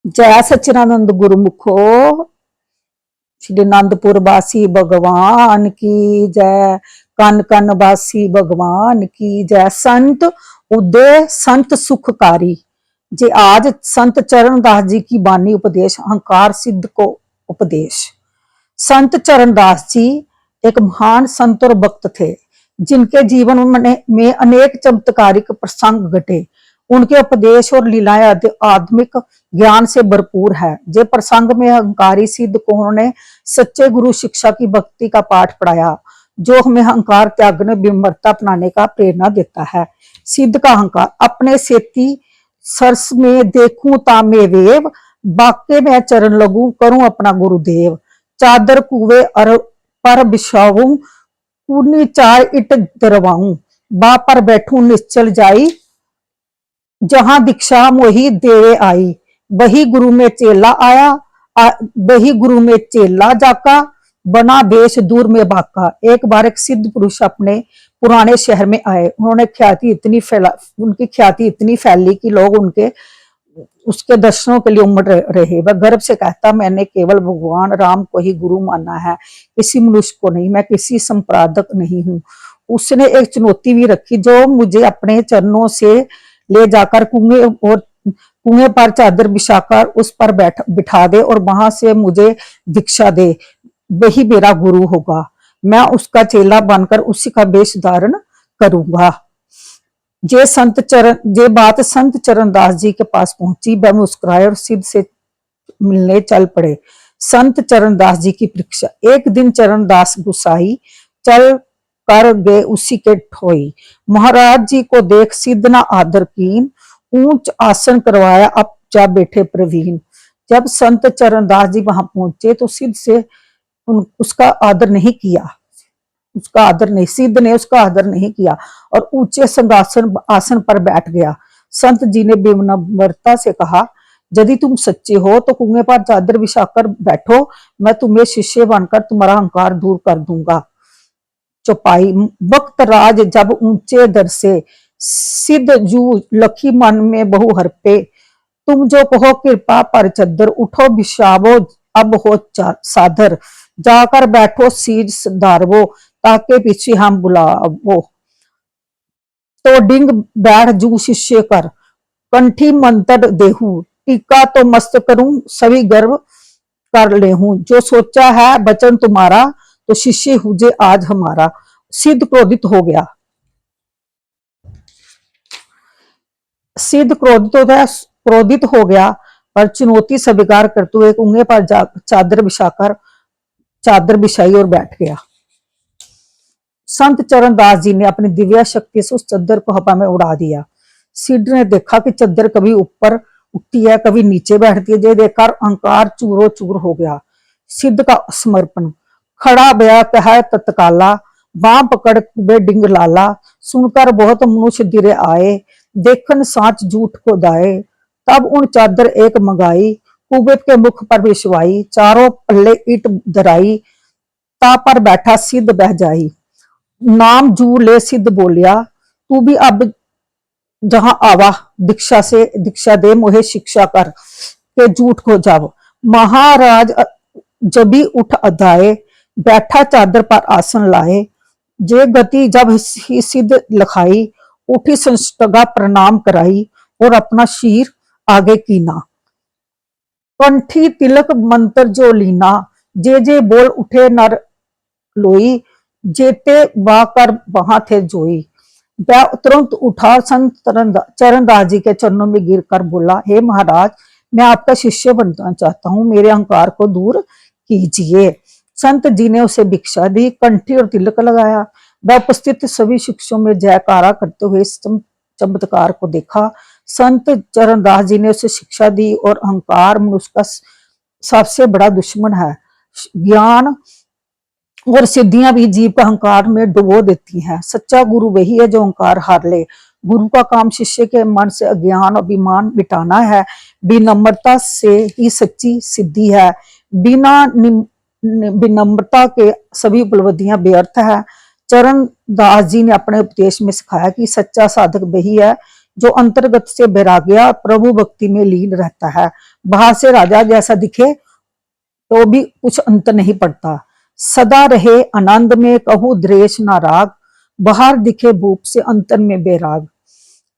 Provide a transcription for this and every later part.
जय सच्चिदानंद गुरुमुखो। श्री आनंदपुर वासी भगवान की जय। कन कन वासी भगवान की जय। संत उदय संत सुखकारी। जे आज संत चरणदास जी की बानी उपदेश अहंकार सिद्ध को उपदेश। संत चरणदास जी एक महान संत और भक्त थे, जिनके जीवन में अनेक चमत्कारिक प्रसंग घटे। उनके उपदेश और लीलाएं आध्यात्मिक ज्ञान से भरपूर है। जे प्रसंग में अहंकारी सिद्ध को उन्होंने सच्चे गुरु शिक्षा की भक्ति का पाठ पढ़ाया, जो हमें अहंकार त्यागने विनम्रता अपनाने का प्रेरणा देता है। सिद्ध का अहंकार अपने सेती सरस में देखूं तामे वेव, बाके में चरण लगू करूं अपना गुरुदेव। चादर कुवे पर बिछाऊं, कूनी चार इट दरवाऊं, बा पर बैठूं निश्चल जाई, जहां दीक्षा मोही देवे आई। वही गुरु में चेला आया, वही गुरु में चेला जाका, बना बेश दूर में बाका। एक बार एक सिद्ध पुरुष अपने पुराने शहर में आए। उन्होंने उनकी ख्याति इतनी फैली कि लोग उसके दर्शनों के लिए उमड़ रहे। वह गर्व से कहता, मैंने केवल भगवान राम को ही गुरु माना है, किसी मनुष्य को नहीं। मैं किसी संप्रादक नहीं हूँ। उसने एक चुनौती भी रखी, जो मुझे अपने चरणों से ले जाकर कुएं पर चादर बिछाकर उस पर बिठा दे और वहां से मुझे दीक्षा दे, वही मेरा गुरु होगा। मैं उसका चेला बनकर उसी का वेश धारण करूंगा। जे बात संत चरणदास जी के पास पहुंची, वह मुस्कुराए और सिद्ध से मिलने चल पड़े। संत चरणदास जी की परीक्षा। एक दिन चरणदास गुसाई चल कर गए उसी के ठोई। महाराज जी को देख सिद्ध ना आदर कीन, ऊंच आसन करवाया अब जा बैठे प्रवीण। जब संत चरणदास जी वहां पहुंचे तो सिद्ध से उसका आदर नहीं किया। सिद्ध ने उसका आदर नहीं किया और ऊंचे संगासन आसन पर बैठ गया। संत जी ने विनम्रता से कहा, यदि तुम सच्चे हो तो कुएं पर चादर बिछाकर बैठो, मैं तुम्हें शिष्य बनकर तुम्हारा अहंकार दूर कर दूंगा। चौपाई। वक्त राज जब ऊंचे दर से, सिद्ध जू लखी मन में बहु हर पे। तुम जो कहो कृपा पर चद्दर, उठो बिछावो अब हो सादर। जाकर बैठो सीज धारवो, ताके पीछे हम बुलावो। तो डिंग बैठ जू शिष्य कर, कंठी मंत्र देहू, टीका तो मस्त करूं सभी गर्व कर लेहूं। जो सोचा है वचन तुम्हारा, तो शिष्य हुजे आज हमारा। सिद्ध क्रोधित हो गया। सिद्ध क्रोधित हो गया, पर चुनौती स्वीकार करते हुए कुएं पर चादर बिछाई और बैठ गया। संत चरणदास जी ने अपनी दिव्य शक्ति से उस चादर को हवा में उड़ा दिया। सिद्ध ने देखा कि चादर कभी ऊपर उठती है, कभी नीचे बैठती है। ये देखकर अहंकार चूरो चूर हो गया। सिद्ध का समर्पण। खड़ा बया कह तत्काला, बां पकड़ कुबे डिंग लाला। सुनकर बहुत मनुष्य दिरे आए, देखन साच झूठ को दाए। तब उन चादर एक मंगाई, कुबे के मुख पर बिछवाई। चारों पल्ले ईट धराई, ता पर बैठा सिद्ध बह जाई। नाम जू ले सिद्ध बोलिया, तू भी अब जहां आवा, दीक्षा दे मोहे शिक्षा कर, के झूठ को जाओ। महाराज जबी उठ अधाए, बैठा चादर पर आसन लाए। जे गति जब ही सिद्ध लखाई, उठी संस्तगा प्रणाम कराई और अपना शीर आगे कीना। कंठी तिलक मंत्र जो लीना, जे बोल उठे नर लोई। जेते वा कर वहां थे जोई। वह तुरंत उठा संत चरणदास जी के चरणों में गिरकर बोला, हे महाराज, मैं आपका शिष्य बनना चाहता हूँ, मेरे अहंकार को दूर कीजिए। संत जी ने उसे भिक्षा दी, कंठी और तिलक लगाया। वह उपस्थित सभी शिष्यों में जयकारा करते हुए इस चमत्कार को देखा। संत चरणदास जी ने उसे शिक्षा दी और अहंकार मनुष्य का सबसे बड़ा दुश्मन है। ज्ञान और सिद्धियां भी जीव का अहंकार में डुबो देती हैं। सच्चा गुरु वही है जो अहंकार हार ले। गुरु का काम शिष्य के मन से अज्ञान और अभिमान मिटाना है। विनम्रता से ही सच्ची सिद्धि है। बिना विनम्रता के सभी उपलब्धियां व्यर्थ है। चरणदास जी ने अपने उपदेश में सिखाया कि सच्चा साधक वही है जो अंतर्गत से बैराग्या प्रभु भक्ति में लीन रहता है। बाहर से राजा जैसा दिखे तो भी कुछ अंत नहीं पड़ता। सदा रहे आनंद में कहूँ द्वेष ना राग, बाहर दिखे भूप से अंतर में बैराग।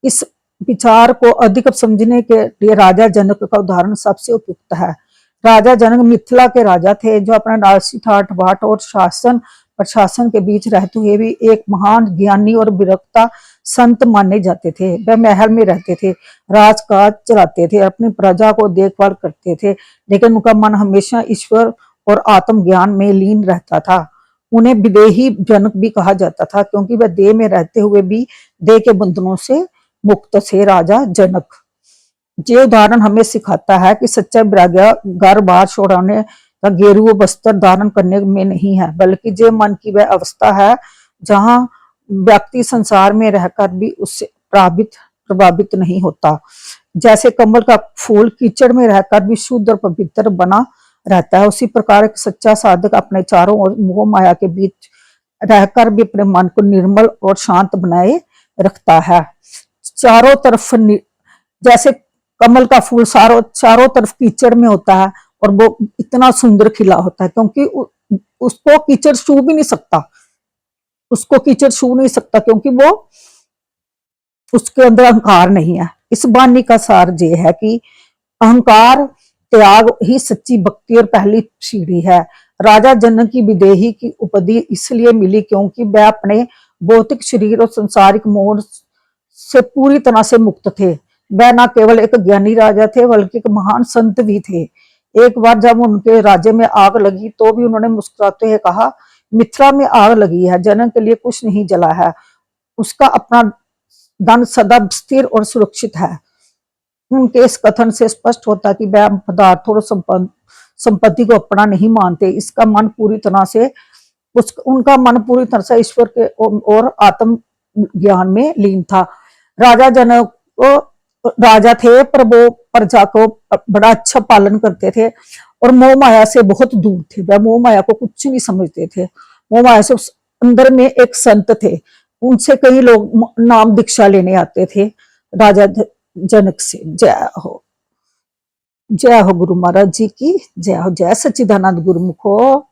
इस विचार को अधिक समझने के लिए राजा जनक का उदाहरण सबसे उपयुक्त है। राजा जनक मिथिला के राजा थे, जो अपने राजसी ठाट बाट और शासन प्रशासन के बीच रहते हुए भी एक महान ज्ञानी और विरक्ता संत माने जाते थे। वह महल में रहते थे, राजकाज चलाते थे, अपनी प्रजा को देखभाल करते थे, लेकिन उनका मन हमेशा ईश्वर और आत्मज्ञान में लीन रहता था। उन्हें विदेही जनक भी कहा जाता था, क्योंकि वह देह में रहते हुए भी देह के बंधनों से मुक्त थे। राजा जनक ये उदाहरण हमें सिखाता है कि सच्चा वैराग्य घर बार छोड़ाने का गेरू वस्त्र धारण करने में नहीं है, बल्कि जो मन की वह अवस्था है जहां व्यक्ति संसार में रहकर भी उससे प्रभावित नहीं होता। जैसे कमल का फूल कीचड़ में रहकर भी शुद्ध और पवित्र बना रहता है, उसी प्रकार एक सच्चा साधक अपने चारों ओर मोह माया के बीच रहकर भी अपने मन को निर्मल और शांत बनाए रखता है। चारों तरफ जैसे कमल का फूल चारों तरफ कीचड़ में होता है और वो इतना सुंदर खिला होता है, क्योंकि उसको कीचड़ छू भी नहीं सकता, उसको कीचड़ छू नहीं सकता, क्योंकि वो उसके अंदर अहंकार नहीं है। इस वाणी का सार ये है कि अहंकार त्याग ही सच्ची भक्ति और पहली सीढ़ी है। राजा जनक की विदेही की उपाधि इसलिए मिली क्योंकि वह अपने भौतिक शरीर और संसारिक मोह से पूरी तरह से मुक्त थे। वह न केवल एक ज्ञानी राजा थे, बल्कि एक महान संत भी थे। एक बार जब उनके राज्य में आग लगी तो भी उन्होंने मुस्कुराते हुए कहा, मिथिला में आग लगी है, जनक के लिए कुछ नहीं जला है, उसका अपना धन सदा स्थिर और सुरक्षित है। उनके इस कथन से स्पष्ट होता है कि वह पदार्थों और संपत्ति को अपना नहीं मानते। इसका मन पूरी तरह से उनका मन पूरी तरह से ईश्वर के और आत्म ज्ञान में लीन था। राजा जनक राजा थे, पर वो प्रजा को बड़ा अच्छा पालन करते थे और मोह माया से बहुत दूर थे। वह मोह माया को कुछ नहीं समझते थे। मोह माया से अंदर में एक संत थे, उनसे कई लोग नाम दीक्षा लेने आते थे राजा जनक से। जय हो गुरु महाराज जी की जय हो। जय सच्चिदानंद गुरुमुखो।